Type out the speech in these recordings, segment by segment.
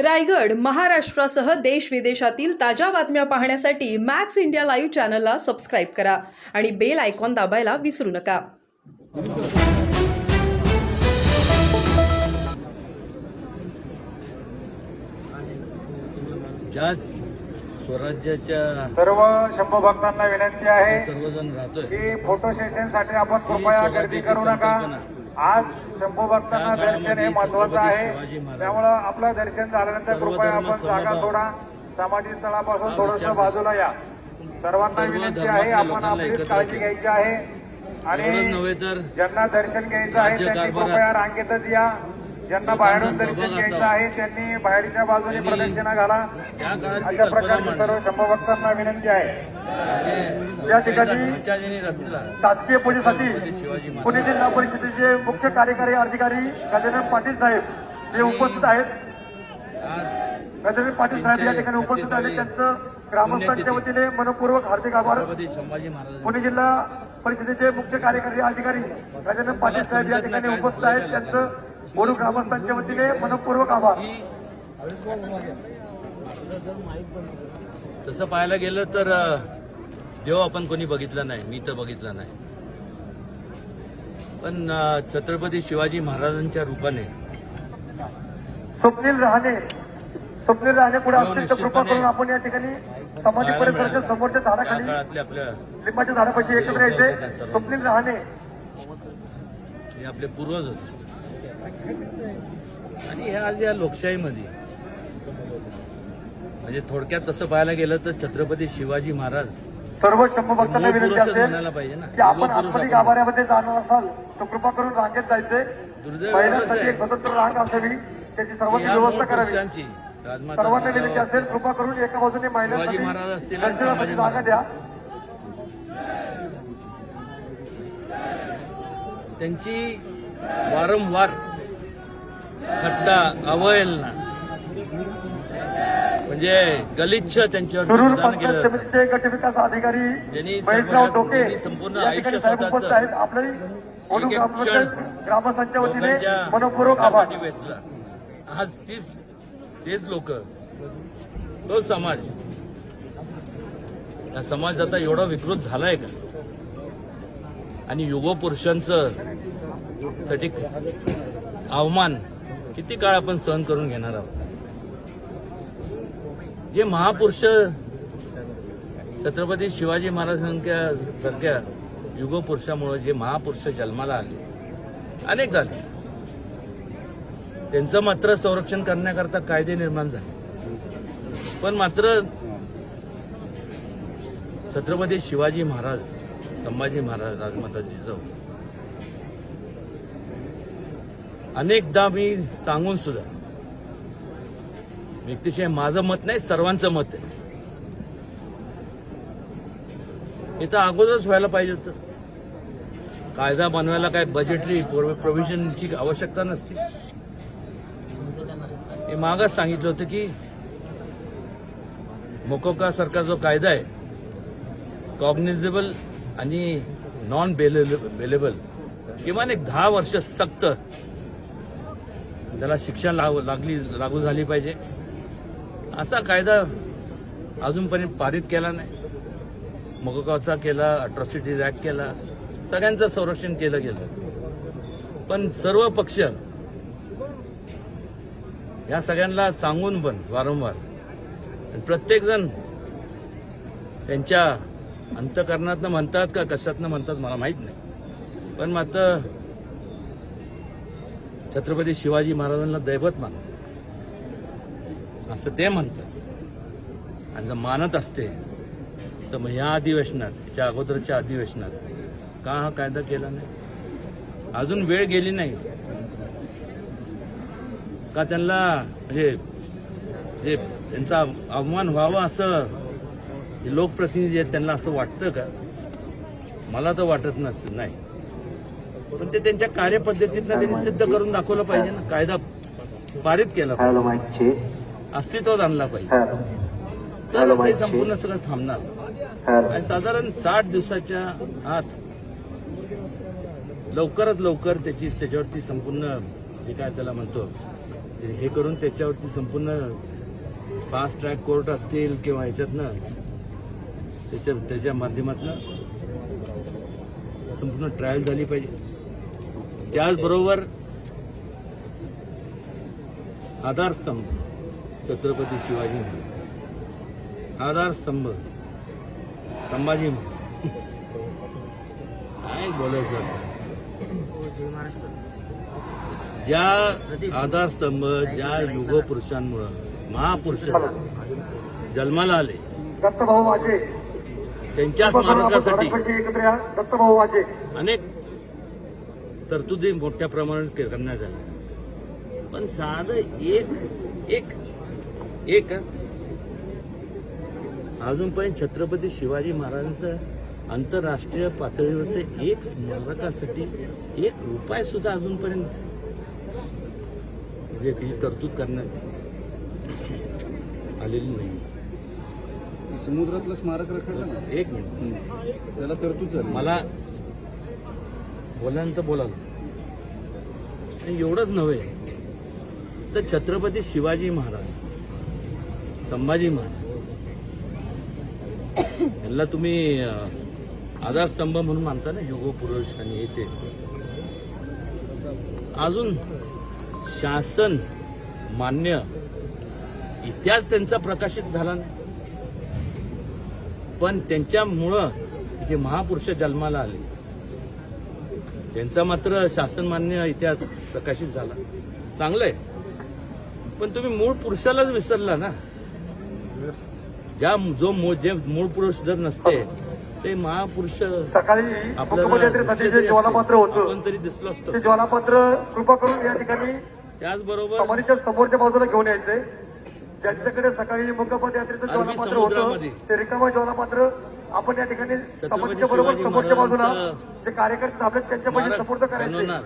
रायगड महाराष्ट्रासह देश विदेशातील ताज्या बातम्या पाहण्यासाठी मॅक्स इंडिया लाईव्ह चॅनलला सबस्क्राईब करा आणि बेल आयकॉन दाबायला विसरू नका. ज्या स्वराज्याच्या सर्व शंभू भक्तांना विनंती आहे सर्वजण राहतोय की फोटो सेशनसाठी आपण कृपया गर्दी करू नका. आज शंभू भक्तांना दर्शन हे महत्वाचं आहे, त्यामुळं आपलं दर्शन झाल्यानंतर कृपया आपण जागा सोडा. समाधी स्थळापासून थोडंसं बाजूला या. सर्वांना विनंती आहे, आपण आपली काळजी घ्यायची आहे आणि नव्हे तर ज्यांना दर्शन घ्यायचं आहे त्यांनी कृपया रांगेतच या. ज्यांना बाहेरून दर्शन घ्यायचं आहे त्यांनी बाहेरच्या बाजूने प्रदक्षिणा घाला. अशा प्रकारची सर्व शंभू भक्तांना विनंती आहे. या ठिकाणी शासकीय पूजेसाठी पुणे जिल्हा परिषदेचे मुख्य कार्यकारी अधिकारी गजानन पाटील साहेब हे उपस्थित आहेत. गजानन पाटील साहेब या ठिकाणी उपस्थित आहेत. त्यांचं ग्रामस्थांच्या वतीने मनपूर्वक हार्दिक आभार. पुणे जिल्हा परिषदेचे मुख्य कार्यकारी अधिकारी गजानन पाटील साहेब या ठिकाणी उपस्थित आहेत. त्यांचं बोलू ग्रामस्थांच्या वतीने मनपूर्वक आभार. तसं पाहायला गेलं तर देव आपण कोणी बघितला नाही, मी तर बघितला नाही, पण छत्रपती शिवाजी महाराजांच्या रूपाने स्वप्नील रहाणे पुढे असतील तर कृपा करून आपण या ठिकाणी समाधी परिसराच्या समोरच्या झाडाखाली काळातले आपल्या लिंबाच्या झाडापाशी एकत्र यायचे. स्वप्नील रहाणे हे आपले पूर्वज होते आणि आज या लोकशाहीमध्ये म्हणजे थोडक्यात तसं पाहायला गेलं तर छत्रपती शिवाजी महाराज सर्व शंभू भक्तांना विनंती असेल म्हणायला पाहिजे ना की आपण आतमध्ये गाभाऱ्यामध्ये जाणार असाल तर कृपा करून रांगेत जायचे. महिलांसाठी एक स्वतंत्र रांग असावी, त्याची सर्वांची व्यवस्था करावी. सर्वांना विनंती असेल कृपा करून एका बाजूने महिलांसाठी दर्शनासाठी जागा द्या. त्यांची वारंवार थट्टा अवहेलना म्हणजे गलिच्छ त्यांच्यावर सुरूर विधान पंचायत केलं समितीचे गट विकास अधिकारी ज्यांनी महेशराव टोके त्यांनी संपूर्ण या आयुष्य ठिकाणी साहेब उपस्थित आहेत. आपल्याही बोलू ग्रामस्थांच्या वतीने मनपूर्वक आभार. लोकांसाठी वेचला. आज तेच लोक, तो समाज, हा समाज आता एवढा विकृत झालाय का? आणि युगपुरुषांचं साठी अवमान किती काळ आपण सहन करून घेणार आहोत? जे महापुरुष छत्रपती शिवाजी महाराजांसारख्या युगपुरुषामुळे जे महापुरुष जन्माला आले, अनेक झाले, त्यांचं मात्र संरक्षण करण्याकरता कायदे निर्माण झाले. पण मात्र छत्रपती शिवाजी महाराज, संभाजी महाराज, राजमाता जिजाऊ अनेकदा मी सांगून सुद्धा, व्यक्तिशय माझं मत नाही, सर्वांचं मत आहे, इथं अगोदरच व्हायला पाहिजे होतं. कायदा बनवायला काय बजेटरी प्रोव्हिजनची आवश्यकता नसते. हे मागच सांगितलं होतं की मोकोका सारखा जो कायदा आहे, कॉग्निझेबल आणि नॉन बेलेबल, किमान एक 10 वर्ष सक्त त्याला शिक्षा लागू झाली पाहिजे. असा कायदा अजूनपर्यंत पारित केला नाही. मोकोकाचा केला, अट्रॉसिटीज ऍक्ट केला, सगळ्यांचं संरक्षण केलं गेलं. पण सर्व पक्ष या सगळ्यांना सांगून पण वारंवार प्रत्येक जण त्यांच्या अंतःकरणातनं म्हणतात का कशातनं म्हणतात मला माहित नाही, पण मात्र छत्रपती शिवाजी महाराजांना दैवत मानतात असं ते म्हणतात. आणि जर मानत असते तर मग ह्या अधिवेशनात, याच्या अगोदरच्या अधिवेशनात का हा कायदा केला नाही? अजून वेळ गेली नाही का त्यांना म्हणजे त्यांचा अवमान व्हावा असं लोकप्रतिनिधी आहेत त्यांना असं वाटतं का? मला तर वाटत नाही. पण ते त्यांच्या कार्यपद्धतीतनं त्यांनी सिद्ध करून दाखवलं पाहिजे ना. कायदा पारित केला पाहिजे, अस्तित्वात आणला पाहिजे, तरच हे संपूर्ण सगळं थांबणार. आणि साधारण 60 दिवसाच्या आत लवकरात लवकर त्याच्यावरती संपूर्ण जे काय त्याला म्हणतो हे करून त्याच्यावरती संपूर्ण फास्ट ट्रॅक कोर्ट असतील किंवा ह्याच्यातनं त्याच्या माध्यमातून संपूर्ण ट्रायल झाली पाहिजे. त्याचबरोबर आधारस्तंभ छत्रपती शिवाजी महाराज, आधारस्तंभ संभाजी महाराज, काय बोलायचं आता. ज्या आधारस्तंभ ज्या युगपुरुषांमुळं महापुरुष जन्माला आले दत्तभाऊ वाजे त्यांच्या स्मारकासाठी एकत्र या. दत्तभाऊ वाजे अनेक तरतुदी मोठ्या प्रमाणात करण्यात आल्या. पण साधं एक अजूनपर्यंत छत्रपती शिवाजी महाराजांचं आंतरराष्ट्रीय पातळीवरचं एक स्मारकासाठी ₹1 सुद्धा अजूनपर्यंत म्हणजे ती तरतूद करण्यात आलेली नाही. समुद्रातलं स्मारक रखडलं ना, एक मिनिट, त्याला तरतूद झाली. मला बोलायला तर बोलाल. आणि एवढंच नव्हे तर छत्रपती शिवाजी महाराज, संभाजी महाराज यांना तुम्ही आधारस्तंभ म्हणून मानता ना, युगपुरुष आणि हे ते. अजून शासन मान्य इतिहास त्यांचा प्रकाशित झाला नाही. पण त्यांच्यामुळं जे महापुरुष जन्माला आले त्यांचा मात्र शासनमान्य इतिहास प्रकाशित झाला. चांगलंय. पण तुम्ही मूळ पुरुषालाच विसरला ना. जे मूळ पुरुष जर नसते ते महापुरुष सकाळी मुख्यमंत्र्यांसाठी जे ज्वालापत्र होतं आपण तरी दिसलो असतो. ते ज्वालापत्र कृपा करून या ठिकाणी त्याचबरोबर समाधीच्या समोरच्या बाजूला घेऊन यायचंय. ज्यांच्याकडे सकाळी मुकपद यात्रेचं ज्वालापत्र होतं समुद्रामध्ये ते रिकामं ज्वालापत्र आपण या ठिकाणी समाधीच्या बरोबर शिवाजी समोरच्या बाजूला महाराजांचं जे कार्यकर्ते आपले त्यांच्या पैसे स्मारक सपोर्ट करायचे. बनवणार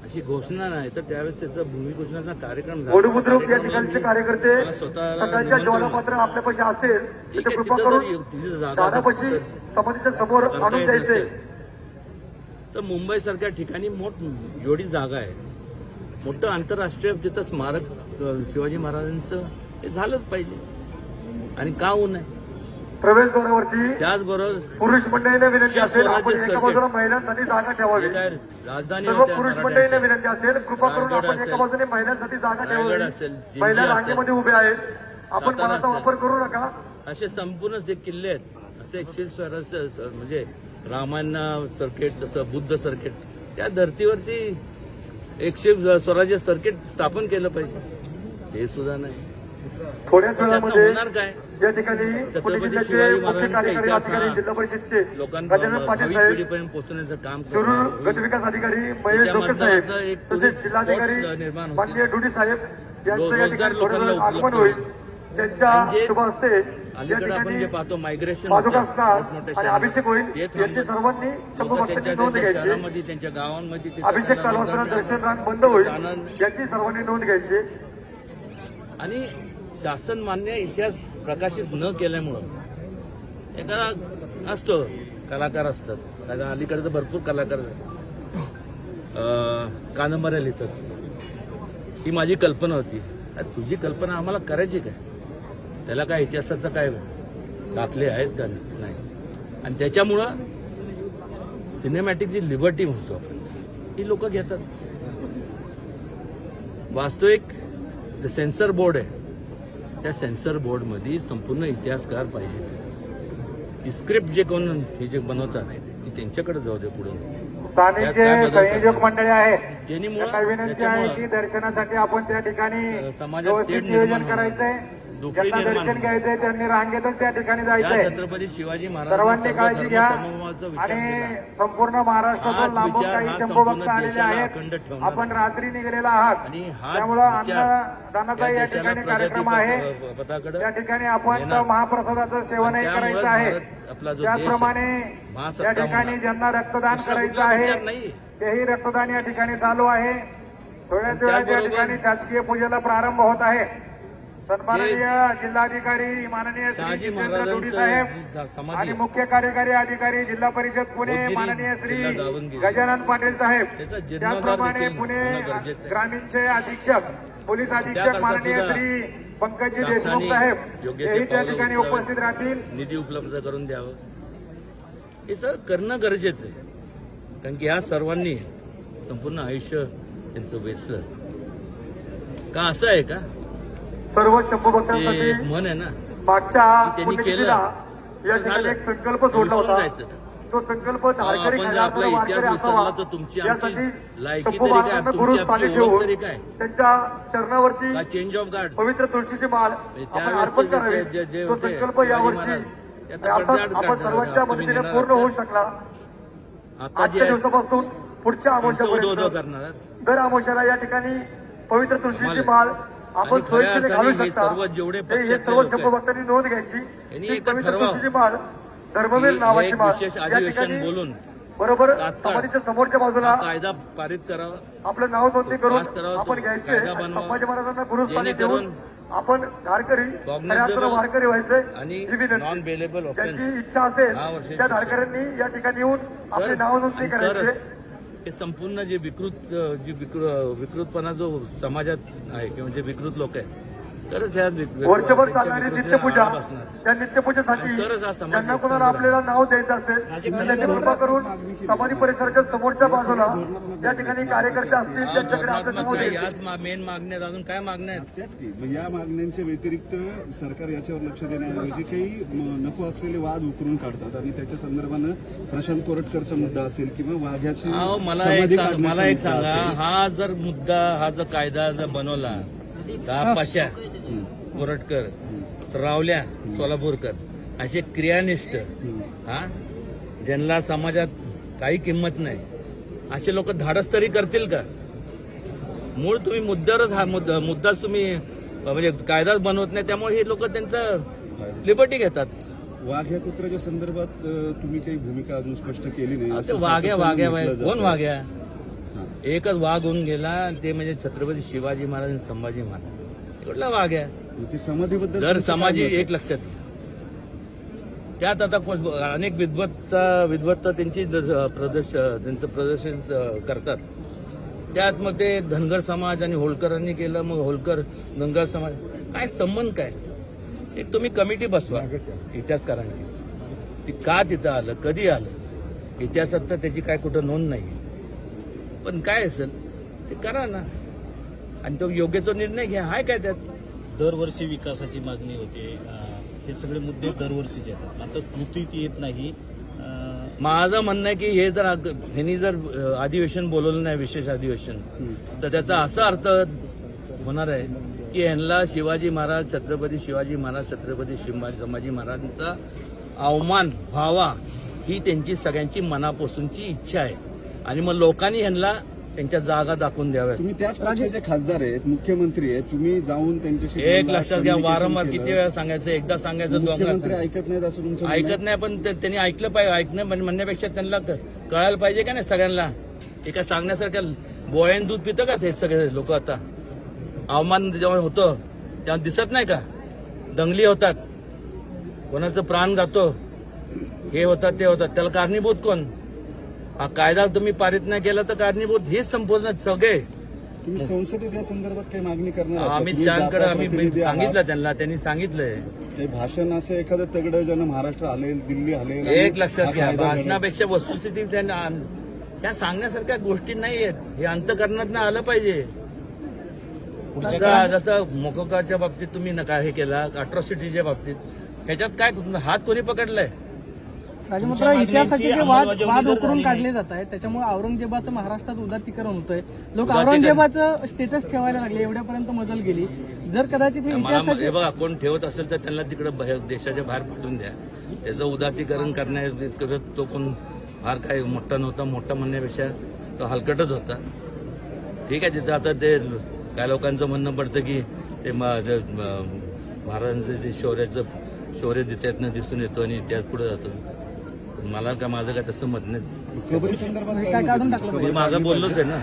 अशी घोषणा नाही तर त्यावेळेस त्याचा भूमिपूजनाचा कार्यक्रम झाला. गोडबुद्रुक या ठिकाणचे कार्यकर्ते मला स्वतःला सकाळच्या निमंत्रण ज्वालापत्र आपल्या पैसे असेल तर ठीक ते आहे, कृपा तिथं करून जर तिथे जागा दादापाशी समाधीच्या समोर करता आणून येत द्यायचे. नसेल तर मुंबईसारख्या ठिकाणी एवढी जागा आहे, मोठं आंतरराष्ट्रीय तिथं स्मारक शिवाजी महाराजांचं हे झालंच पाहिजे. आणि का होऊ नये. प्रवेशद्वारावरती त्याचबरोबर पुरुष मंडळीने विनंती असेल आपण स्वराज्य एका बाजूला महिलांसाठी जागा ठेवावी. जे काय राजधानी सर्व होत्या पुरुष मंडळीने मराठ्यांच्या, विनंती असेल कृपा करून रायगड आपण एका असेल, बाजूने महिलांसाठी जागा रायगड ठेवावी. असेल, जिंजी महिला असेल, रांगेमध्ये उभ्या आहेत. आपण सातारा मनाचा असेल. वापर करू नका. असे संपूर्ण जे किल्ले आहेत असे 112 म्हणजे रामायण सर्किट तसं बुद्ध सर्किट त्या धर्तीवरती 100 स्वराज्य सर्किट स्थापन केलं पाहिजे. ते सुद्धा नाही. थोड्याच त्यातनं वेळामध्ये होणार काय. या ठिकाणी पुणे जिल्ह्याचे शिवाजी मुख्य महाराजांचा कार्यकारी इतिहास अधिकारी हा जिल्हा परिषदचे लोकांना गजानन पाटील भावी साहेब, पिढीपर्यंत पोहोचण्याचं काम शिरूर करणार. गटविकास अधिकारी महेश त्याच्या डोके साहेब माध्यमातून एक तसेच पोलीस जिल्हाधिकारी फोर्स निर्माण होतील. माननीय डुडी साहेब यांचं या रोजगार ठिकाणी लोकांना थोड्या वेळात उपलब्ध आगमन होईल. होईल. त्यांच्या म्हणजे शुभ हस्ते या अलीकडे आपण ठिकाणी जे पाहतो मायग्रेशन पादुका होतं, स्नान मोठमोठ्या आणि शहरात. अभिषेक होईल. ते यांची थांबलं. सर्वांनी लोकं शंभूभक्तांची त्यांच्या नोंद त्यांच्या घ्यायची. शहरामध्ये त्यांच्या गावांमध्ये तिथं अभिषेक त्यांना कालवासना रोजगार दर्शन रांग बंद होईल. आनंद. याची सर्वांनी नोंद घ्यायची. आणि शासन मान्य इतिहास प्रकाशित न केल्यामुळं एखादा असतो कलाकार असतात. आता अलीकडे तर भरपूर कलाकार कादंबऱ्या लिहितात. ही माझी कल्पना होती. अरे तुझी कल्पना आम्हाला करायची काय. त्याला काय इतिहासाचं काय दाखले आहेत का नाही. आणि त्याच्यामुळं सिनेमॅटिक जी लिबर्टी म्हणतो आपण ही लोक घेतात. वास्तविक जे सेन्सर बोर्ड आहे त्या सेन्सर बोर्डमध्ये संपूर्ण इतिहासकार पाहिजे. ती स्क्रिप्ट जे कोण हे जे बनवतात ती त्यांच्याकडे जाऊ दे पुढे. स्थानिक जे संयोजक मंडळी आहेत त्यांनी त्यांना विनंती आहे की दर्शनासाठी आपण त्या ठिकाणी समाजात व्यवस्थित तेढ नियोजन निर्माण करायचंय. दुफळी ज्यांना निर्माण दर्शन घ्यायचंय त्यांनी रांगेतच त्या ठिकाणी या जायचंय. छत्रपती शिवाजी सर्वांनी महाराजांनी काळजी सर्व घ्या. धर्मसमूहाचा विचार आणि केला. संपूर्ण महाराष्ट्रातून हाच लांबून विचार काही हा शंभूभक्त संपूर्ण आलेले देशाला आहेत. अखंड ठेवणार. आपण रात्री निघालेला आहात. आणि हाच त्यामुळं विचार अन्नदानाचा या देशाला ठिकाणी कार्यक्रम प्रगती आहे. पथाकडे त्या ठिकाणी आपण नेणार. महाप्रसादाचं सेवनही त्यामुळेच करायचं आहे. भारत आपला जो देश आहे, त्याचप्रमाणे महासत्ता या ठिकाणी होणार. ज्यांना रक्तदान दुसरा करायचं कुठला विचार आहे नाहीये. तेही रक्तदान या ठिकाणी चालू आहे. थोड्याच वेळात या त्याचबरोबर ठिकाणी शासकीय पूजेला प्रारंभ होत आहे. सन्माननीय जिल्हाधिकारी माननीय श्री शहाजी जितेंद्र जोडी महाराजांचं साहेब समाधी आणि मुख्य कार्यकारी अधिकारी जिल्हा परिषद पुणे बोधगिरी, माननीय श्री जिल्हा दावणगिरी. गजानन पाटील साहेब त्याचा जीर्णोद्धार त्याचप्रमाणे देखील पुणे होणं गरजेचं आहे. ग्रामीणचे अधीक्षक पोलीस अधीक्षक त्याकरता माननीय सुद्धा श्री पंकजी देशमुख शासनाने साहेब योग्य ते हेही त्या पावलं ठिकाणी उचलावीत. उपस्थित राहतील. निधी उपलब्ध करून द्यावं हे सर करणं गरजेचं आहे. कारण की ह्या सर्वांनी संपूर्ण आयुष्य त्यांचं वेचलं का असं आहे का सर्व शंभू ते भक्तांसाठी म्हण आहे ना मागच्या त्यांनी पुण्यतिथीला केलं, या तर ठिकाणी झालं. एक संकल्प सोडला विसरून होता. जायचं. तो संकल्प धारकरी आपण जर आपला खजानचा वारकरी इतिहास असावा विसरला तर तुमची आमची यासाठी लायकी शंभू तरी काय, महाराजांना तुमची गुरु आपली स्थानी ओळख ठेवून तरी काय? त्यांच्या चरणावरती का चेंज ऑफ गार्ड पवित्र तुळशीची माळ आपण त्यावेळेस अर्पण जे- करावी. जे- जे तो होते, संकल्प शिवाजी यावर्षी महाराज, त्यात अर्थात पडद्याआड आपण काढणार सर्वांच्या तुम्ही मदतीने नेणार पूर्ण आहात. होऊ शकला. आता जे आजच्या दिवसापासून पुढच्या उदो अमावस्यापर्यंत करणार आहात. दर अमावस्याला या ठिकाणी पवित्र तुळशीची आम्हाला- माळ आपण आणि खऱ्या सोयीस्कर घालू अर्थाने हे शकता. सर्व जेवढे हे पक्षातले सर्व लोक शंभू आहेत, भक्तांनी नोंद घ्यायची. यांनी ही एकदा पवित्र ठरवावं. तुळशीची माळ धर्मवीर हे नावाची एक माळ विशेष या अधिवेशन ठिकाणी बोलून बरोबर तात्काळ समाधीच्या समोरच्या बाजूला हा कायदा पारित करावा, आपलं नाव नोंदणी करून पास करावा, आपण तो घ्यायचे कायदा आणि बनवावा. संभाजी महाराजांना गुरुस्थानी जेणेकरून देऊन आपण धारकरी cognizable खऱ्या अर्थानं वारकरी व्हायचे आणि ही विनंती. नॉन बेलेबल ऑफेन्स ज्यांची इच्छा असेल 10 वर्षांची त्या शिक्षा. धारकऱ्यांनी या ठिकाणी येऊन आपले नाव नोंदणी आणि तरच करायचे. हे संपूर्ण जे विकृतपणा जो समाजात आहे किंवा जे विकृत लोक आहेत तरच ह्या वर्षभर त्यांच्या चालणारी विकृतीला नित्यपूजा आळा बसणार. त्या नित्यपूजेसाठी आणि तरच हा समाज ज्यांना एक कोणाला संग्राम. आपल्याला नाव द्यायचं असेल तर त्यांची कृपा करून समाधी परिसराच्या समोरच्या बाजूला या ठिकाणी कार्यकर्ते असतील हा, त्यांच्याकडे आपलं नाव धोरणात्मक नाही, द्यायचं. याच मेन मागण्यात अजून काय मागण्या आहेत? त्याच की मग या मागण्यांच्या व्यतिरिक्त सरकार याच्यावर लक्ष देण्याऐवजी काही नको असलेले वाद उकरून काढतात आणि त्याच्या संदर्भानं प्रशांत कोरटकरचा मुद्दा असेल किंवा वाघ्याची अहो, मला समाधी एक काढण्याचा मला एक मुद्दा सांगा, असेल. हा जर मुद्दा हा जर कायदा जर बनवला तर हा पाशा कोरटकर रावल्या सोलापूरकर असे क्रियानिष्ठ हा ज्यांना समाजात काही किंमत नाही असे लोक धाडस तरी करतील का? मूळ तुम्ही मुद्द्यावरच हा मुद्दाच तुम्ही म्हणजे कायदाच बनवत नाही, त्यामुळे हे लोक त्यांचं लिबर्टी घेतात. वाघ या कुत्र्याच्या संदर्भात तुम्ही काही भूमिका अजून स्पष्ट केली नाही ते असं वाघ्या सातत्यानं वाघ्या म्हटलं कोण जातं. वाघ्या? हां. एकच वाघ होऊन गेला, ते म्हणजे छत्रपती शिवाजी महाराज आणि संभाजी महाराज. कुठला वाघ आहे? मग ते समाधीबद्दल दर तुमचं काय समाजी मत आहे? एक लक्षात घ्या. त्यात आता अनेक विद्वत्ता त्यांची त्यांचं प्रदर्शन करतात. त्यात मग ते धनगर समाज आणि होळकरांनी केलं, मग होळकर धनगर समाज काय संबंध काय? एक तुम्ही कमिटी बसवा इतिहासकारांची, ती का तिथं आलं, कधी आलं, इतिहासात तर त्याची काय कुठं नोंद नाही. पण काय असेल ते करा ना आणि तो योग्य तो निर्णय घ्या. हाय काय त्यात? दरवर्षी विकासाची मागणी होते. हे सगळे मुद्दे दरवर्षीचे येतात. आता कृतीत येत नाही. माझं म्हणणं आहे की हे जर ह्यांनी जर अधिवेशन बोलवलं नाही, विशेष अधिवेशन, तर त्याचा असा अर्थ होणार आहे की ह्यांना शिवाजी महाराज, छत्रपती शिवाजी महाराज, छत्रपती संभाजी महाराजांचा अवमान व्हावा ही त्यांची सगळ्यांची मनापासूनची इच्छा आहे. आणि मग लोकांनी ह्यांना त्यांच्या जागा दाखवून द्याव्या. तुम्ही त्याच पक्षाचे खासदार आहेत, मुख्यमंत्री आहेत, तुम्ही जाऊन त्यांच्याशी एक बोललात, लक्षात घ्या, communication वारंवार केलं. किती वेळा सांगायचं, एकदा सांगायचं, मुख्यमंत्री दोनदा ऐकत नाहीत असं तुमचं म्हणणं ऐकत आहे? नाही. पण त्यांनी ऐकलं पाहिजे. ऐकणं म्हणण्यापेक्षा त्यांना कळायला पाहिजे का नाही सगळ्यांना. एका सांगण्यासारख्या बोळ्याने दूध पितं का ते सगळे लोक? आता अवमान जेव्हा होतं तेव्हा दिसत नाही का? दंगली होतात, कोणाचं प्राण जातो, हे होतात ते होतात, त्याला कारणीभूत कोण? हा कायदा तुम्ही पारित नाही केला तर कारणीभूत हेच संपूर्ण सगळे. तुम्ही संसदेत या संदर्भात काही मागणी करणार आहात का? अमित तुम्ही शहाकडे जाता आम्ही प्रतिनिधी आहात. सांगितलं त्यांना, त्यांनी सांगितलंय. काही भाषण असं एखादं तगडं ज्यानं महाराष्ट्र हलेल, दिल्ली हलेल आणि एक लक्षात हा घ्या, कायदा घडेल. भाषणापेक्षा वस्तुस्थिती त्यांना त्या सांगण्यासारख्या गोष्टी नाही आहेत. हे अंतकरणात आलं पाहिजे. जसं मोकोकाच्या बाबतीत तुम्ही नका हे केला, अट्रॉसिटीच्या बाबतीत, ह्याच्यात काय हात कोणी पकडलाय? राजमात्र इतिहासाचे जे वाद उकरून काढले जात आहेत त्याच्यामुळे औरंगजेबाचं महाराष्ट्रात उदात्तीकरण होतंय. लोक उदात्तीकरण- औरंगजेबाचं स्टेटस ठेवायला लागले, एवढ्यापर्यंत मजल गेली. जर कदाचित हे मला हे इतिहासाचे बघा, कोण ठेवत असेल तर त्यांना तिकडे देशाच्या बाहेर पाठवून द्या. त्याचं उदात्तीकरण करण्यात तो कोण फार काय मोठा नव्हता. मोठा म्हणण्यापेक्षा तो हलकटच होता. ठीक आहे, तिथं आता ते काय लोकांचं म्हणणं पडतं की ते महाराजांचं जे शौर्य त्यातनं दिसून येतो आणि इतिहास पुढे जातो. मला का माझं काय तसं मत नाही. कबरी संदर्भात काय काय मत आहे काढून तुमचं? टाकलं मी कबरी मागं काढली बोललोच पाहिजे. आहे ना.